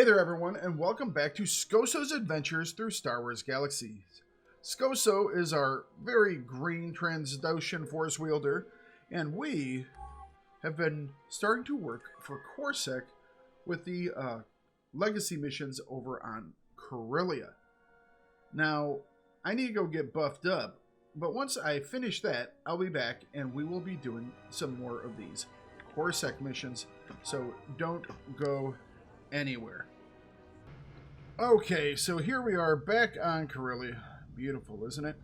there everyone, and welcome back to Scoso's Adventures through Star Wars Galaxies. Scoso is our very green Trandoshan Force wielder, and we have been starting to work for Corsac with the legacy missions over on Corellia. Now, I need to go get buffed up, but once I finish that, I'll be back and we will be doing some more of these Corsac missions, so don't go anywhere. Okay, so here we are back on Corellia. Beautiful, isn't it?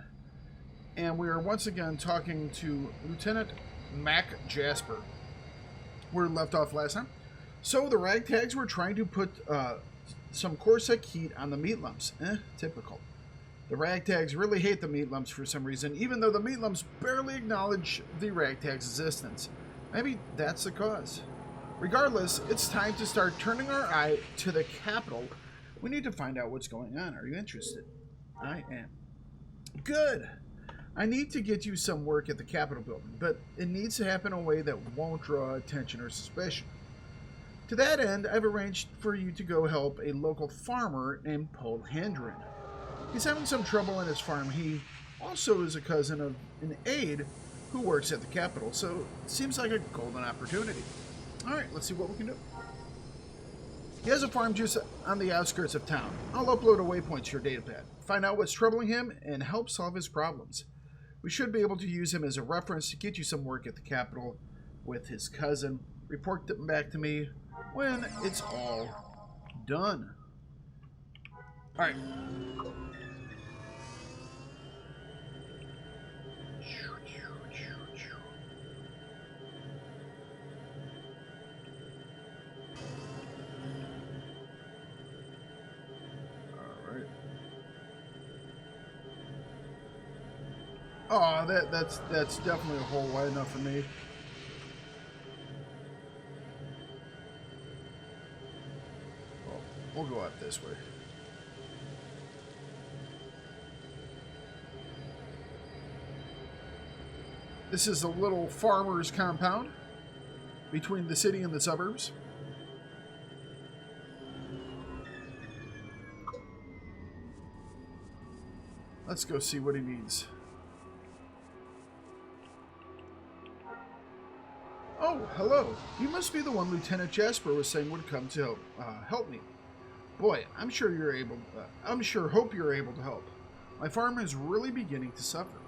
And we are once again talking to Lieutenant Mac Jasper. Where we left off last time. So the ragtags were trying to put some Corsac heat on the meat lumps. Typical. The ragtags really hate the meat lumps for some reason, even though the meat lumps barely acknowledge the ragtags' existence. Maybe that's the cause. Regardless, it's time to start turning our eye to the capital. We need to find out what's going on. Are you interested? I am. Good. I need to get you some work at the Capitol building, but it needs to happen in a way that won't draw attention or suspicion. To that end, I've arranged for you to go help a local farmer named Paul Handrin. He's having some trouble in his farm. He also is a cousin of an aide who works at the Capitol, so it seems like a golden opportunity. Alright, let's see what we can do. He has a farm just on the outskirts of town. I'll upload a waypoint to your datapad. Find out what's troubling him and help solve his problems. We should be able to use him as a reference to get you some work at the Capitol with his cousin. Report them back to me when it's all done. Alright. Oh, that's definitely a hole wide enough for me. Well, we'll go out this way. This is a little farmer's compound between the city and the suburbs. Let's go see what he needs. Oh, hello. You must be the one Lieutenant Jasper was saying would come to help me. Boy, hope you're able to help. My farm is really beginning to suffer.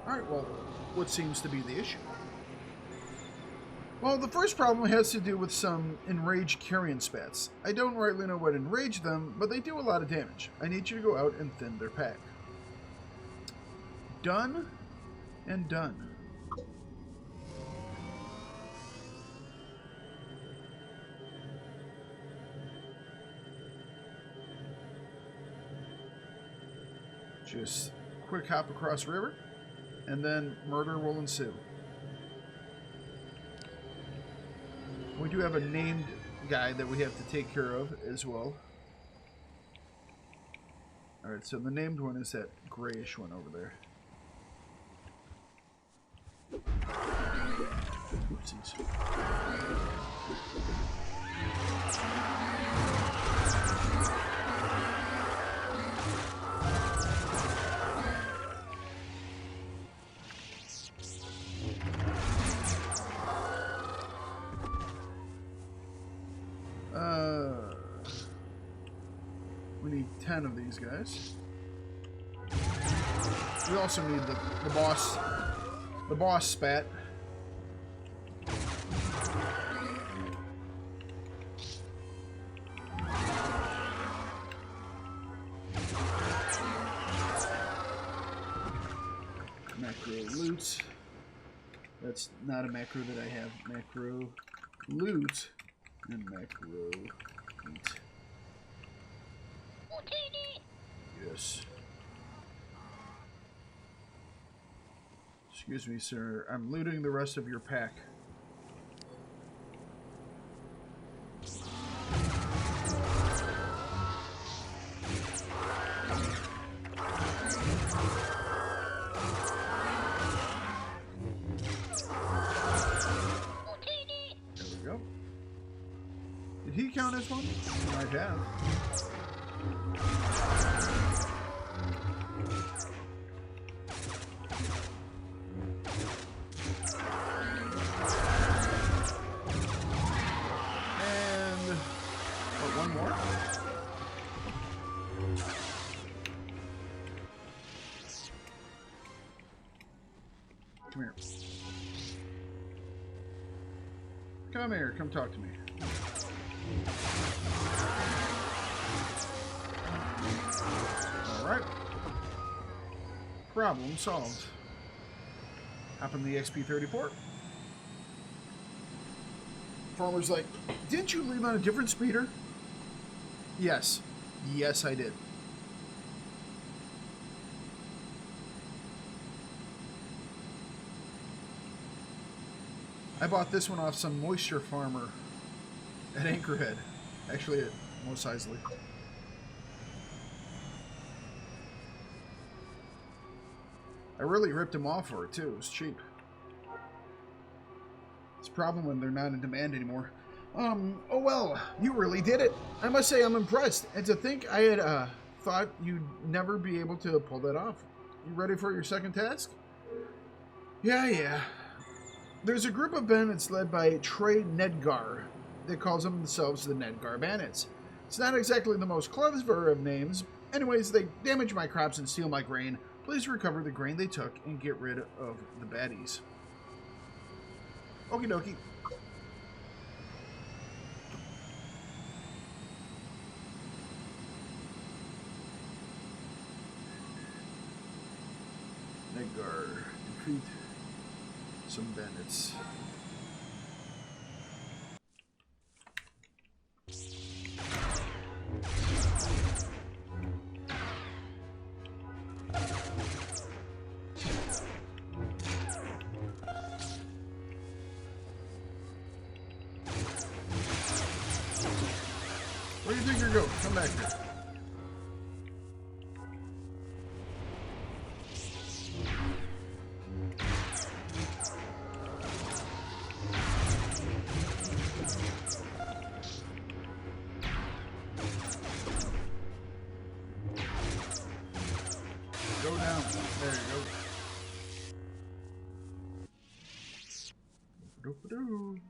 Alright, well, what seems to be the issue? Well, the first problem has to do with some enraged carrion spats. I don't rightly know what enraged them, but they do a lot of damage. I need you to go out and thin their pack. Done and done. Just quick hop across the river, and then murder will ensue. We do have a named guy that we have to take care of as well. Alright, so the named one is that grayish one over there. Oopsies. We need 10 of these guys. We also need the boss spat. Macro loot. That's not a macro that I have. Macro loot and macro eat. Yes. Excuse me, sir. I'm looting the rest of your pack. he count as one? He might have. And oh, one more. Come here. Come here, come talk to me. Alright. Problem solved. Hop in the XP-34. Farmer's like, didn't you leave on a different speeder? Yes. Yes, I did. I bought this one off some moisture farmer at Anchorhead. Actually, at Mos Eisley. I really ripped him off for it, too. It was cheap. It's a problem when they're not in demand anymore. Oh well, you really did it. I must say I'm impressed. And to think I had thought you'd never be able to pull that off. You ready for your second task? Yeah. There's a group of bandits led by Trey Nedgar that calls themselves the Nedgar Bandits. It's not exactly the most clever of names. Anyways, they damage my crops and steal my grain. Please recover the grain they took and get rid of the baddies. Okie dokie. Nedgar, defeat some bandits. Where do you think you're going? Come back here. Go down. There you go. Doo-doo-doo.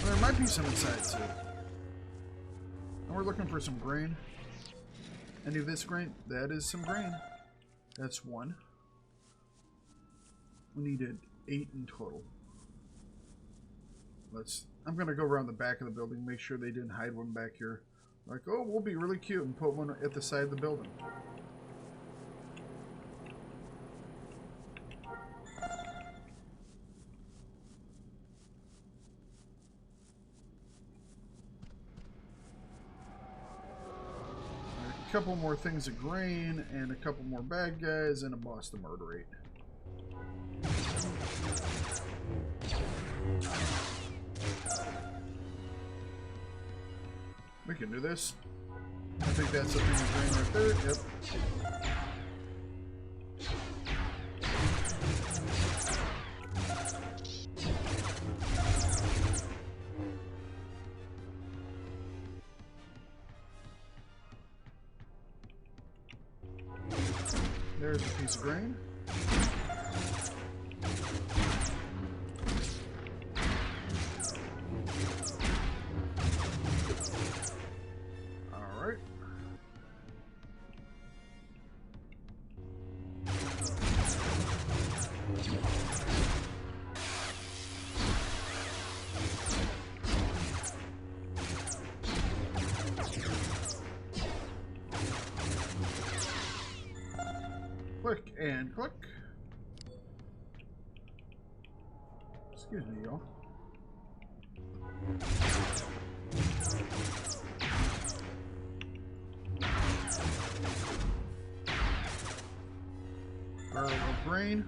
There might be some inside too. And we're looking for some grain. Any of this grain? That is some grain. That's one. We needed 8 in total. I'm gonna go around the back of the building, make sure they didn't hide one back here. Like, oh, we'll be really cute and put one at the side of the building. A couple more things of grain and a couple more bad guys and a boss to murderate. We can do this. I think that's a piece of grain right there. Yep. There's a piece of grain. Alright. Click and click. Excuse me, y'all. Barrel of grain.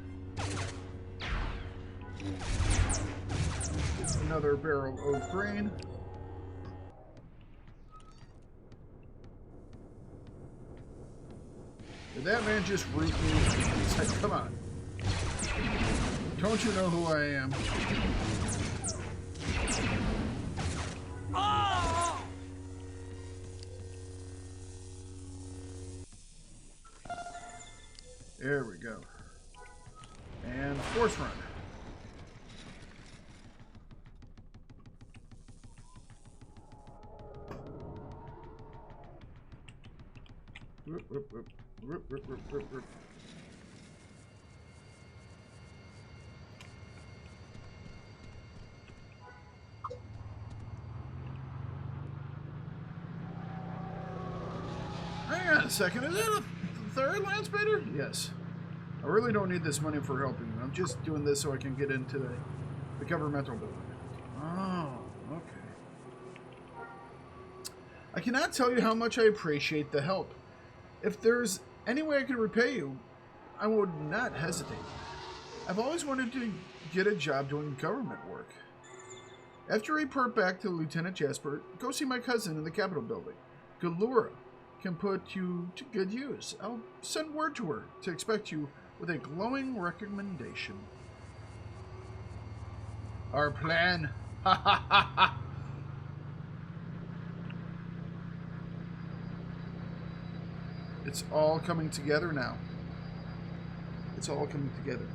Another barrel of grain. Did that man just root me? It's like, come on. Don't you know who I am? Oh! There we go. And force run. Whoop, whoop, whoop. Whoop, whoop, whoop, whoop, whoop. Hang on a second. Is that a third land spider? Yes. I really don't need this money for helping you. I'm just doing this so I can get into the governmental building. Oh, okay. I cannot tell you how much I appreciate the help. If there's any way I can repay you, I would not hesitate. I've always wanted to get a job doing government work. After I report back to Lieutenant Jasper, go see my cousin in the Capitol building. Galura can put you to good use. I'll send word to her to expect you with a glowing recommendation. Our plan. Ha ha ha ha. It's all coming together now. It's all coming together.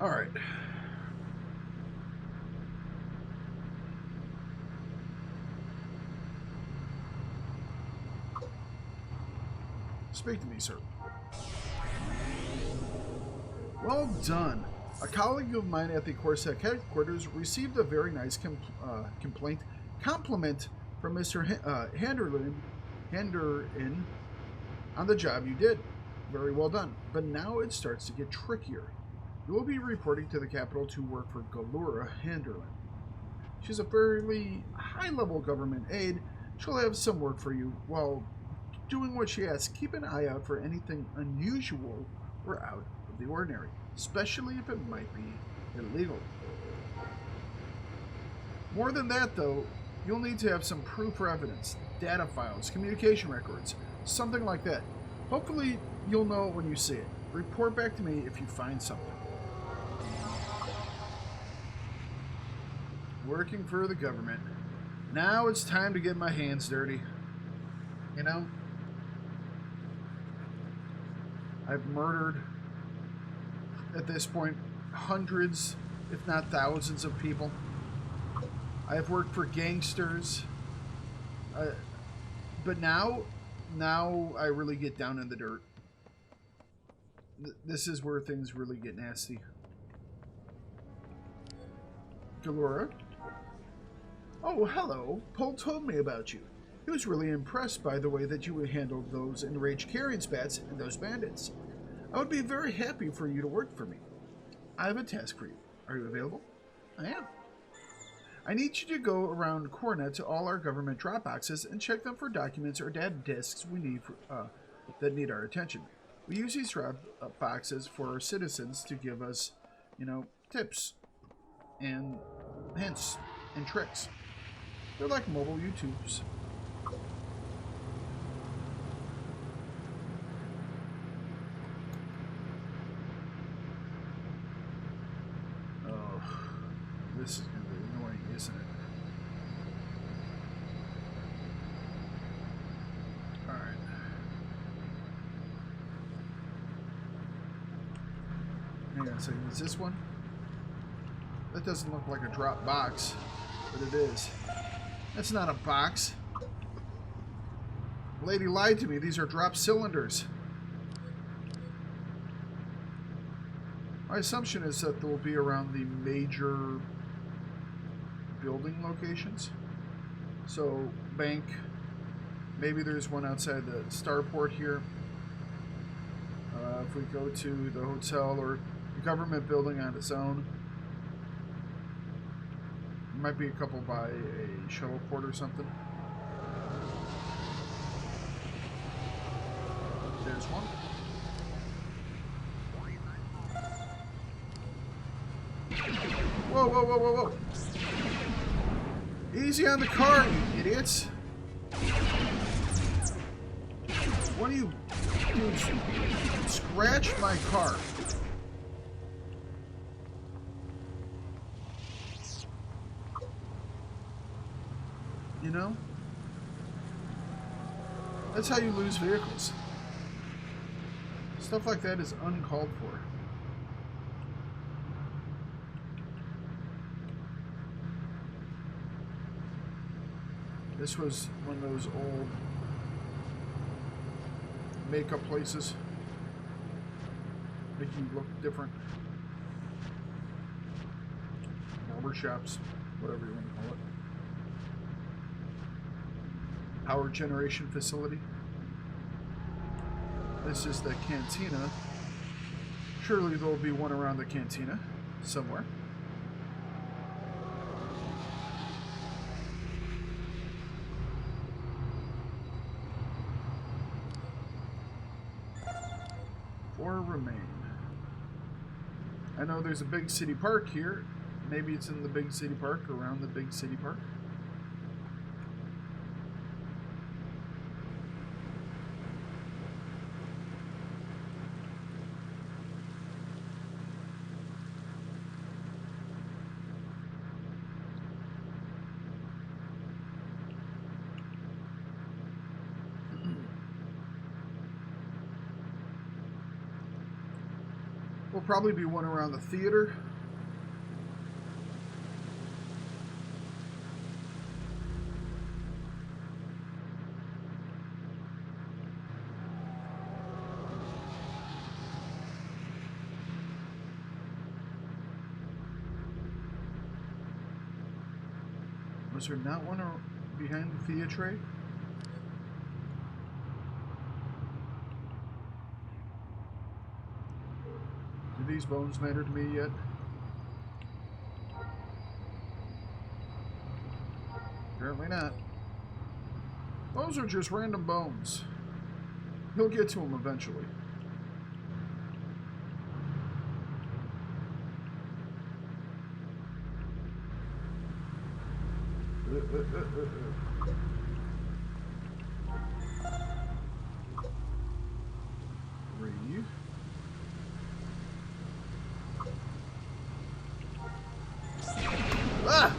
All right. Speak to me, sir. Well done. A colleague of mine at the Corsair headquarters received a very nice compliment from Mr. Handerin on the job you did. Very well done. But now it starts to get trickier. You will be reporting to the capital to work for Galura Handerlin. She's a fairly high-level government aide. She'll have some work for you while doing what she asks. Keep an eye out for anything unusual or out of the ordinary, especially if it might be illegal. More than that, though, you'll need to have some proof or evidence, data files, communication records, something like that. Hopefully, you'll know it when you see it. Report back to me if you find something. Working for the government. Now it's time to get my hands dirty. You know? I've murdered, at this point, hundreds, if not thousands of people. I have worked for gangsters. But now I really get down in the dirt. This is where things really get nasty. Galura? Oh, hello. Paul told me about you. He was really impressed by the way that you handled those enraged carrion spats and those bandits. I would be very happy for you to work for me. I have a task for you. Are you available? I am. I need you to go around Coronet to all our government drop boxes and check them for documents or data disks we need that need our attention. We use these drop boxes for our citizens to give us, tips and hints and tricks. They're like mobile YouTubes. Oh, this is going to be annoying, isn't it? All right. Hang on a second. Is this one? That doesn't look like a drop box, but it is. That's not a box. The lady lied to me. These are drop cylinders. My assumption is that they'll be around the major building locations. So, bank. Maybe there's one outside the starport here. If we go to the hotel or the government building on its own. Might be a couple by a shuttle port or something. There's one. Whoa, whoa, whoa, whoa, whoa. Easy on the car, you idiots. What do you do? Scratch my car. You know? That's how you lose vehicles. Stuff like that is uncalled for. This was one of those old makeup places. Make you look different. Barber shops, whatever you want to call it. Power generation facility. This is the cantina. Surely there'll be one around the cantina somewhere. Four remain. I know there's a big city park here. Maybe it's in the big city park, around the big city park. Will probably be one around the theater. Was there not one behind the theatre? Do these bones matter to me yet? Apparently not. Those are just random bones. You'll get to them eventually. Breathe. Ah!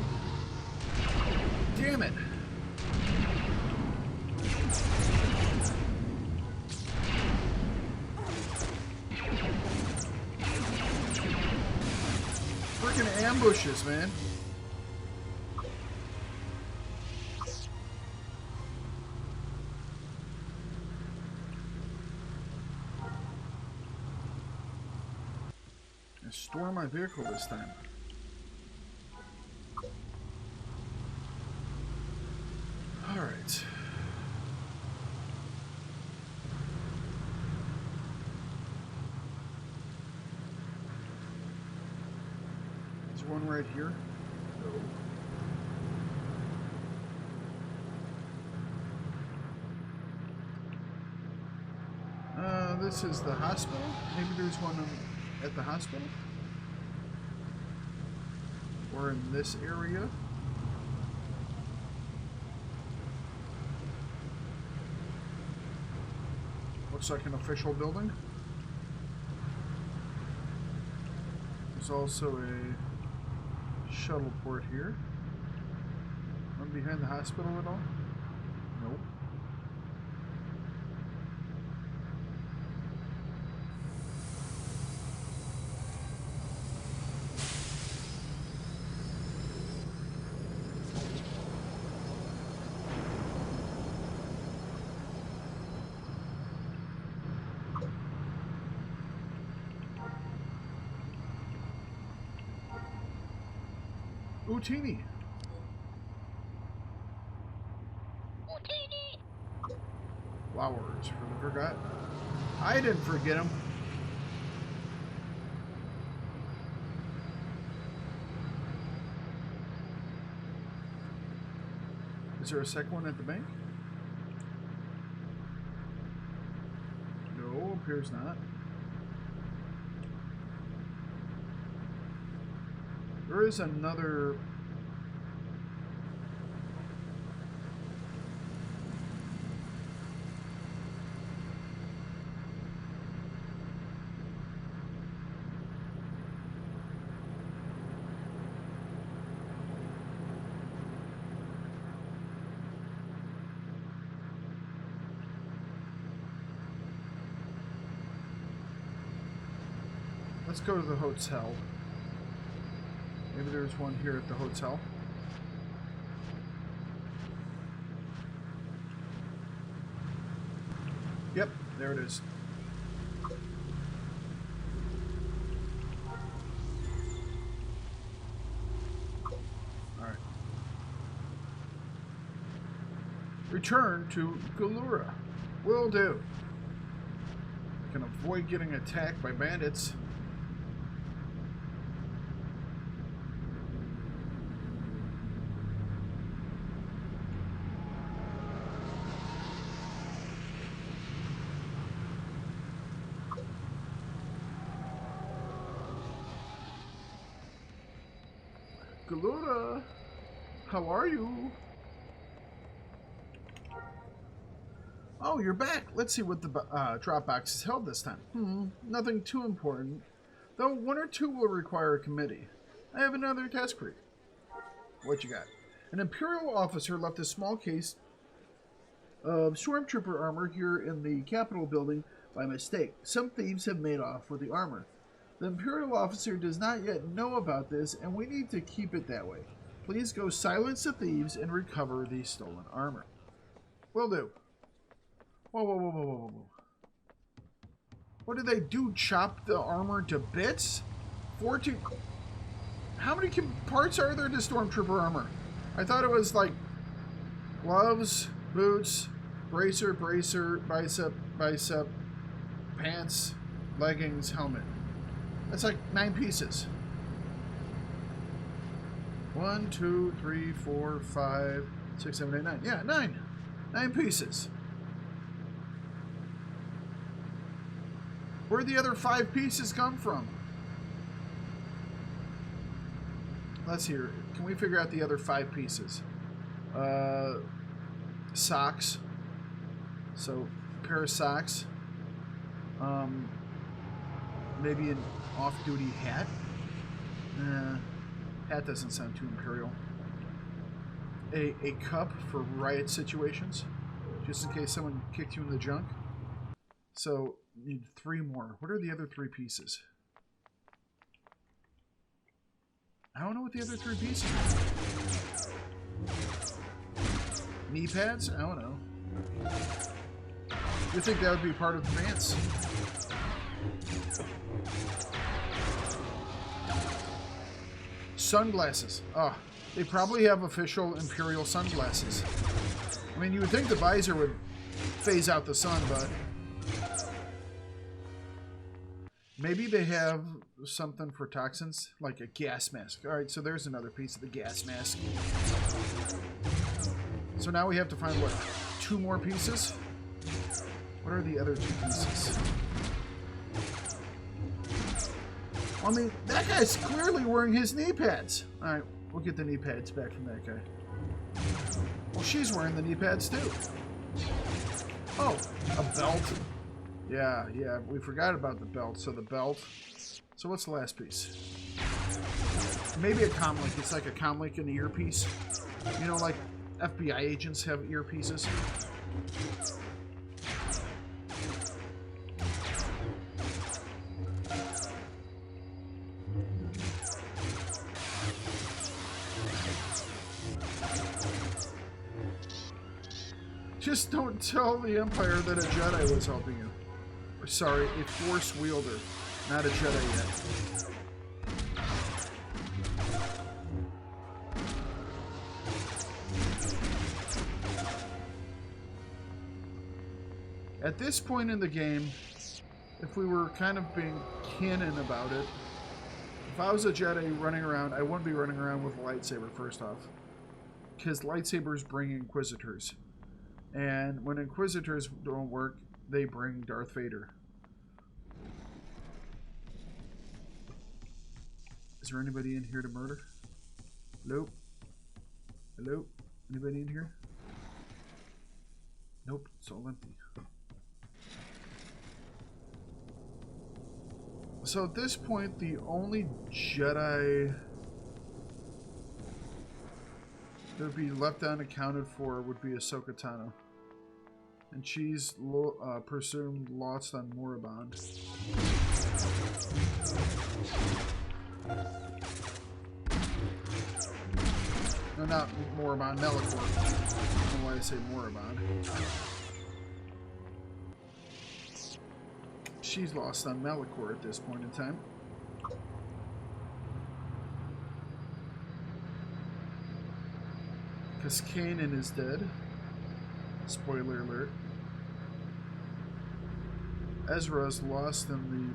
Damn it. Freaking ambushes, man. Store my vehicle this time. All right. There's one right here. No. This is the hospital. Maybe there's one at the hospital. Or in this area. Looks like an official building. There's also a shuttle port here. One behind the hospital at all? Nope. Utini. Flowers for the forgotten. I didn't forget them. Is there a second one at the bank? No, appears not. There is another... Let's go to the hotel. Maybe there's one here at the hotel. Yep, there it is. Alright. Return to Galura. Will do. I can avoid getting attacked by bandits. Galura, how are you? Oh, you're back. Let's see what the drop box has held this time. Nothing too important. Though one or two will require a committee. I have another task for you. What you got? An Imperial officer left a small case of stormtrooper armor here in the Capitol building by mistake. Some thieves have made off with the armor. The Imperial officer does not yet know about this, and we need to keep it that way. Please go silence the thieves and recover the stolen armor. Will do. Whoa, whoa, whoa, whoa, whoa, whoa. What did they do? Chop the armor to bits? 14... How many parts are there to Stormtrooper armor? I thought it was like gloves, boots, bracer, bicep, pants, leggings, helmet. That's like 9 pieces. 1, 2, 3, 4, 5, 6, 7, 8, 9. Yeah, 9. 9 pieces. Where'd the other 5 pieces come from? Let's hear. Can we figure out the other 5 pieces? Socks. So, pair of socks. Maybe an off-duty hat. Hat doesn't sound too imperial. A cup for riot situations, just in case someone kicked you in the junk. So, need 3 more. What are the other 3 pieces? I don't know what the other 3 pieces are. Knee pads? I don't know. You think that would be part of the pants? Sunglasses. Oh, they probably have official Imperial sunglasses. I mean, you would think the visor would phase out the sun, but maybe they have something for toxins, like a gas mask. All right, so there's another piece of the gas mask. So now we have to find, what, 2 more pieces? What are the other 2 pieces? I mean, that guy's clearly wearing his knee pads. All right, we'll get the knee pads back from that guy. Well, she's wearing the knee pads too. Oh, a belt. Yeah, we forgot about the belt. So the belt. So what's the last piece? Maybe a comlink. It's like a comlink in the earpiece. You know, like FBI agents have earpieces. Just don't tell the Empire that a Jedi was helping you. Or, sorry, a Force wielder, not a Jedi yet. At this point in the game, if we were kind of being canon about it, if I was a Jedi running around, I wouldn't be running around with a lightsaber, first off. because lightsabers bring Inquisitors. And when Inquisitors don't work, they bring Darth Vader. Is there anybody in here to murder? Hello? Hello? Anybody in here? Nope, it's all empty. So at this point, the only Jedi that would be left unaccounted for would be Ahsoka Tano. And she's presumed lost on Moribond. No, not Moribond, Melkor. I don't know why I say Moribond. She's lost on Melkor at this point in time. Because Kanan is dead. Spoiler alert. Ezra's lost in the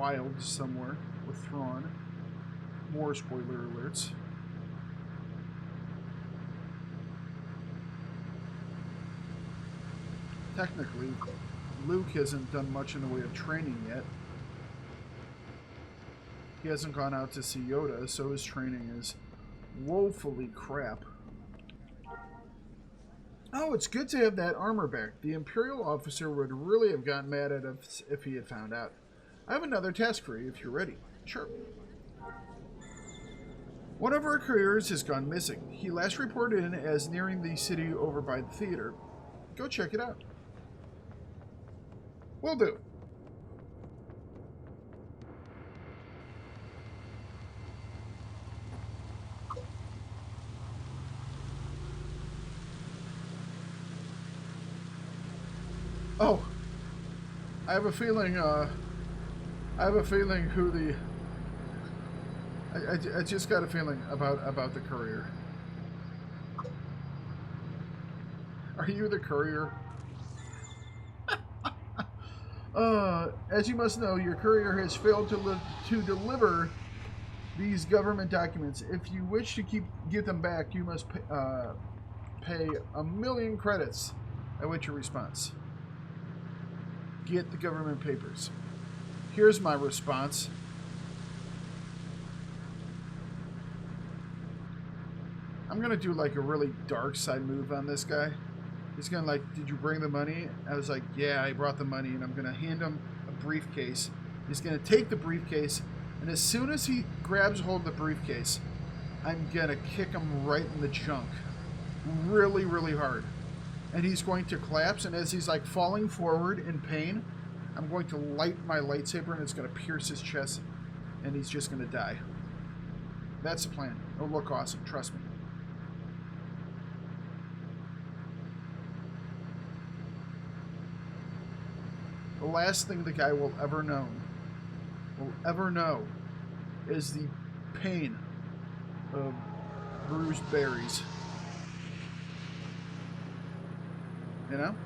wild somewhere with Thrawn. More spoiler alerts. Technically, Luke hasn't done much in the way of training yet. He hasn't gone out to see Yoda, so his training is woefully crap. Oh, it's good to have that armor back. The Imperial officer would really have gotten mad at us if he had found out. I have another task for you if you're ready. Sure. One of our couriers has gone missing. He last reported in as nearing the city over by the theater. Go check it out. Will do. Oh, I have a feeling who the... I just got a feeling about the courier. Are you the courier? As you must know, your courier has failed to deliver these government documents. If you wish to get them back, you must pay 1,000,000 credits. I wait your response. Get the government papers. Here's my response. I'm gonna do like a really dark side move on this guy. He's gonna like, did you bring the money? I was like, yeah, I brought the money, and I'm gonna hand him a briefcase. He's gonna take the briefcase, and as soon as he grabs hold of the briefcase, I'm gonna kick him right in the junk. Really, really hard. And he's going to collapse, and as he's like falling forward in pain, I'm going to light my lightsaber, and it's going to pierce his chest, and he's just going to die. That's the plan. It'll look awesome, trust me. The last thing the guy will ever know is the pain of bruised berries. You know?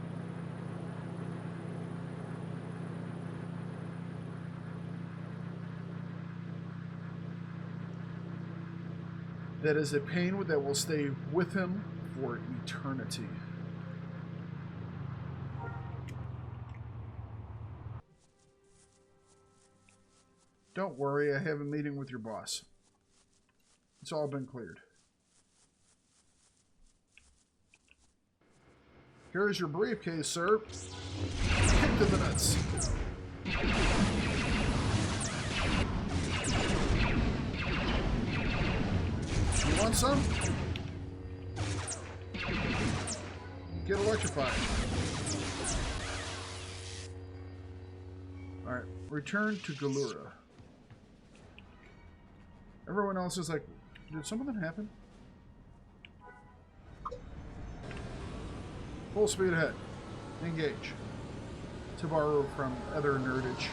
That is a pain that will stay with him for eternity. Don't worry, I have a meeting with your boss. It's all been cleared. Here's your briefcase, sir. Kick to the nuts. You want some? Get electrified. Alright, return to Galura. Everyone else is like, did something happen? Full speed ahead. Engage. To borrow from other nerdage.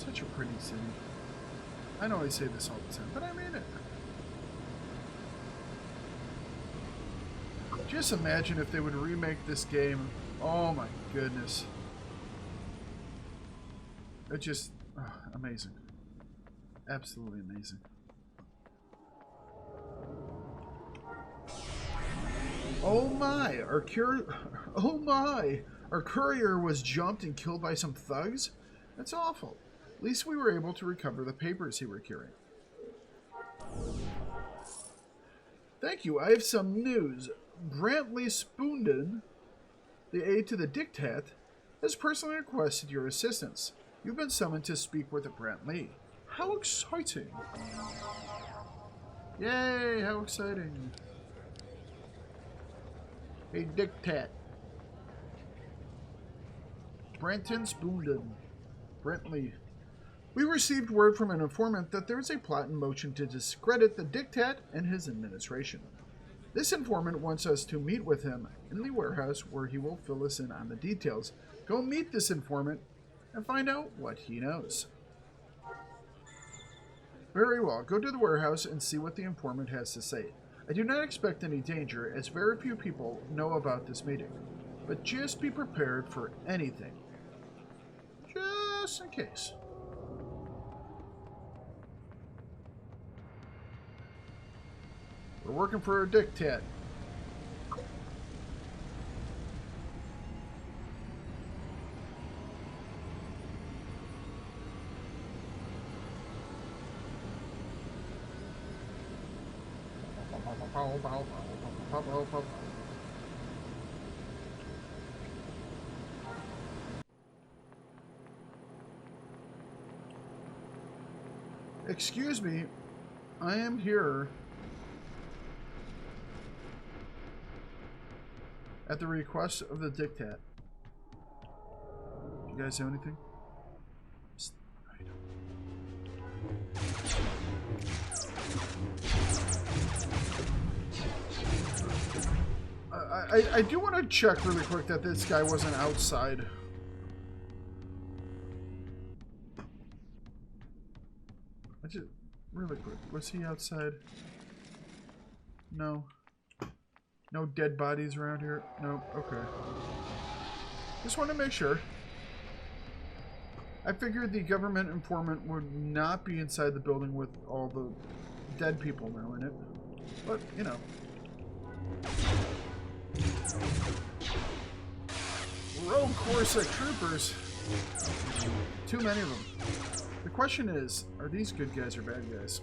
Such a pretty city. I know I say this all the time, but I mean it. Just imagine if they would remake this game. Oh my goodness. It's just amazing. Absolutely amazing. Oh my, our courier was jumped and killed by some thugs? That's awful. At least we were able to recover the papers he were carrying. Thank you, I have some news. Brantley Spoonden, the aide to the Dictat, has personally requested your assistance. You've been summoned to speak with Brantley. How exciting! Yay, how exciting! Hey, Dictat. Branton Spoonden. Brantley. We received word from an informant that there is a plot in motion to discredit the Dictat and his administration. This informant wants us to meet with him in the warehouse where he will fill us in on the details. Go meet this informant and find out what he knows. Very well. Go to the warehouse and see what the informant has to say. I do not expect any danger, as very few people know about this meeting. But just be prepared for anything. Just in case. We're working for a Dictat. Excuse me, I am here at the request of the Dictat. You guys know anything? I do want to check really quick that this guy wasn't outside. Really quick, was he outside? No. No dead bodies around here? No, okay. Just want to make sure. I figured the government informant would not be inside the building with all the dead people now in it. But, you know. Rogue Corsic troopers. Too many of them. The question is, are these good guys or bad guys?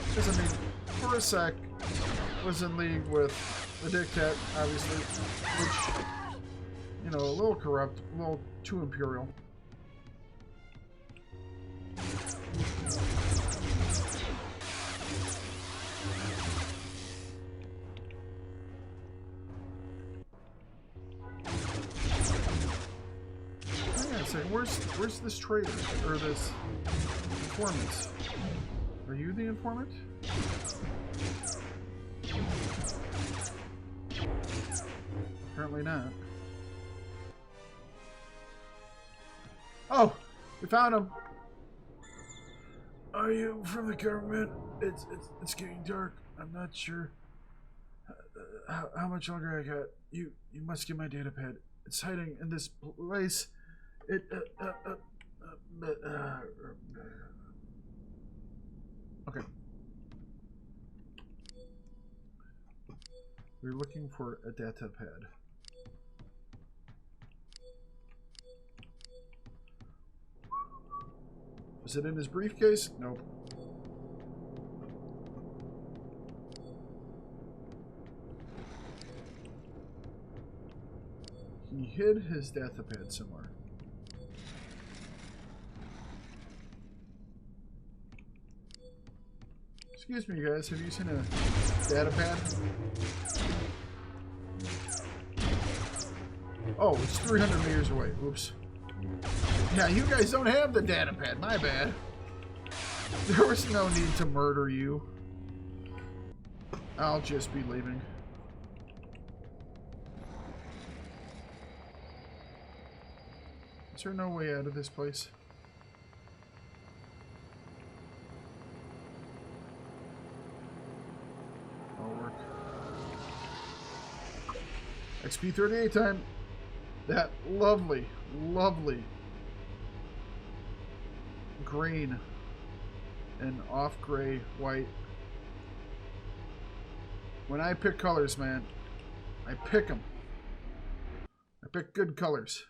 Because, I mean, Corsic was in league with the Dictat, obviously, which, you know, a little corrupt, a little too imperial. Where's this traitor, or this informant? Are you the informant? Apparently not. Oh, we found him. Are you from the government? It's getting dark. I'm not sure how much longer I got. You must get my data pad. It's hiding in this place. Okay. We're looking for a data pad. Was it in his briefcase? Nope. He hid his data pad somewhere. Excuse me, guys. Have you seen a data pad? Oh, it's 300 meters away. Oops. Yeah, you guys don't have the data pad. My bad. There was no need to murder you. I'll just be leaving. Is there no way out of this place? That'll work. XP 38 time. That lovely, lovely green and off gray white. When I pick colors, man, I pick them. I pick good colors.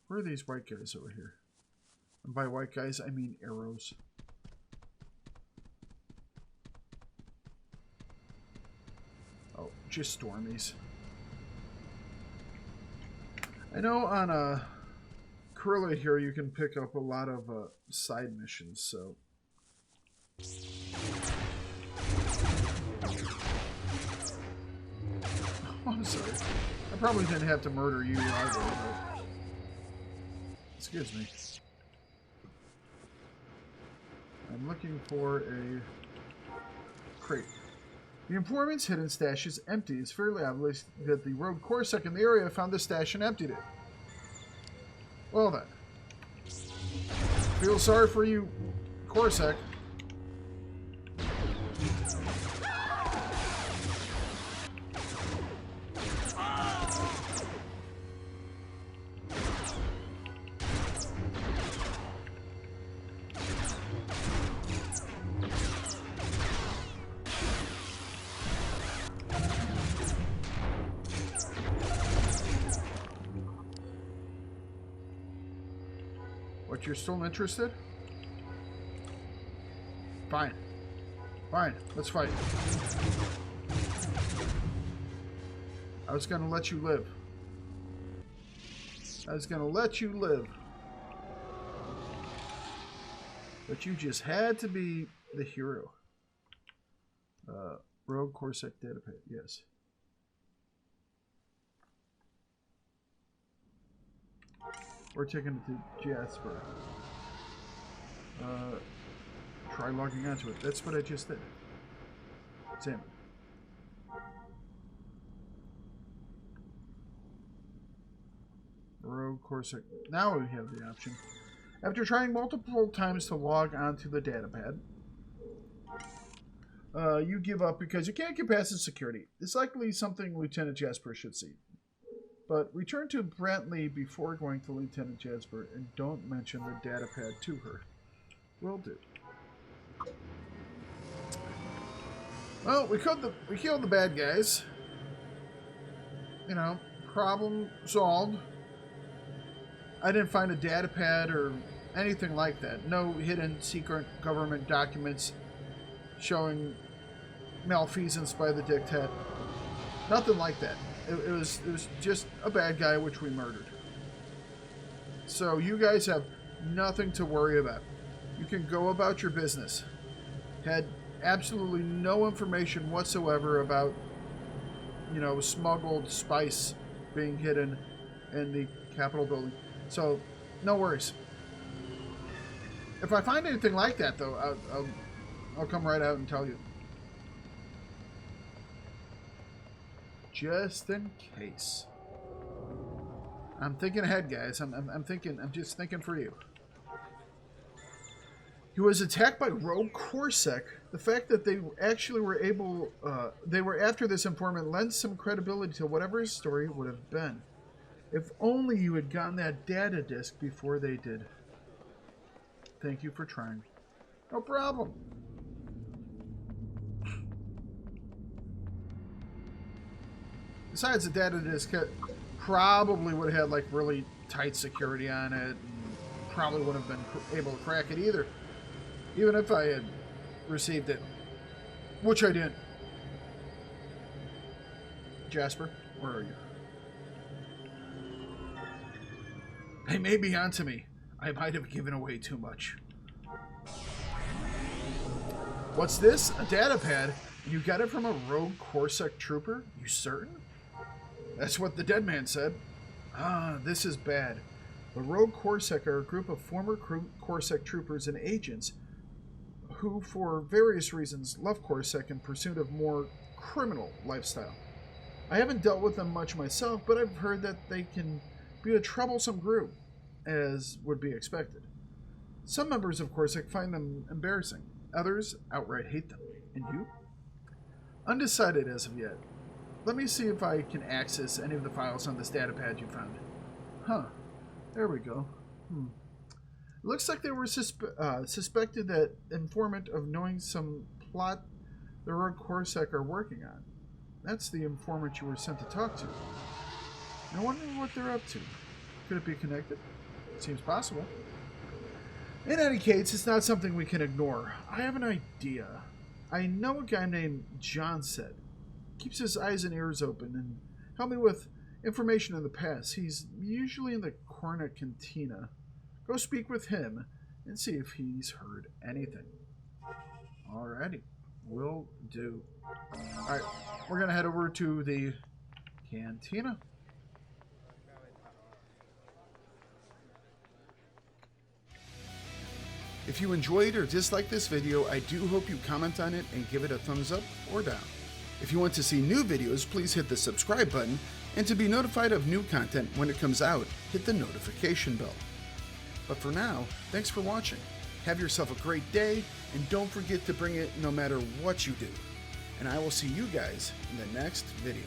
Where are these white guys over here? And by white guys, I mean arrows. Oh, just stormies. I know on Corellia here you can pick up a lot of side missions, so... Oh, I'm sorry. I probably didn't have to murder you either, but... Excuse me. I'm looking for a crate. The informant's hidden stash is empty. It's fairly obvious that the rogue Corsac in the area found the stash and emptied it. Well then. Feel sorry for you, Corsac. What, you're still interested? Fine. Fine, let's fight. I was gonna let you live. I was gonna let you live. But you just had to be the hero. Rogue Corsac Datapad, yes. We're taking it to Jasper. Try logging onto it. That's what I just did. Sam. Rogue Corsac. Now we have the option. After trying multiple times to log onto the datapad, you give up because you can't get past the security. It's likely something Lieutenant Jasper should see. But return to Brantley before going to Lieutenant Jasper and don't mention the datapad to her. Will do. Well, we killed the bad guys. You know, problem solved. I didn't find a datapad or anything like that. No hidden secret government documents showing malfeasance by the dictat. Nothing like that. It was just a bad guy which we murdered. So you guys have nothing to worry about. You can go about your business. Had absolutely no information whatsoever about, you know, smuggled spice being hidden in the Capitol building. So no worries. If I find anything like that, though, I'll come right out and tell you. Just in case. I'm thinking ahead, guys. I'm just thinking for you. He was attacked by Rogue Corsac. The fact that they actually were able, they were after this informant lends some credibility to whatever his story would have been. If only you had gotten that data disk before they did. Thank you for trying. No problem. Besides, the data disk probably would have had like really tight security on it, and probably wouldn't have been able to crack it either, even if I had received it, which I didn't. Jasper, where are you? They may be onto me. I might have given away too much. What's this? A datapad? You got it from a Rogue Corsac trooper? You certain? That's what the dead man said. Ah, this is bad. The Rogue Corsac are a group of former Corsac troopers and agents who, for various reasons, left Corsac in pursuit of more criminal lifestyle. I haven't dealt with them much myself, but I've heard that they can be a troublesome group, as would be expected. Some members, of course, find them embarrassing. Others outright hate them. And you? Undecided as of yet. Let me see if I can access any of the files on this datapad you found. Huh. There we go. It looks like they were suspected that informant of knowing some plot the Rogue Corsac are working on. That's the informant you were sent to talk to. I wonder what they're up to. Could it be connected? Seems possible. In any case, it's not something we can ignore. I have an idea. I know a guy named John said. Keeps his eyes and ears open and help me with information in the past. He's usually in the Cornet Cantina. Go speak with him and see if he's heard anything. Alrighty. Will do. Alright, we're going to head over to the Cantina. If you enjoyed or disliked this video, I do hope you comment on it and give it a thumbs up or down. If you want to see new videos, please hit the subscribe button, and to be notified of new content when it comes out, hit the notification bell. But for now, thanks for watching. Have yourself a great day, and don't forget to bring it no matter what you do. And I will see you guys in the next video.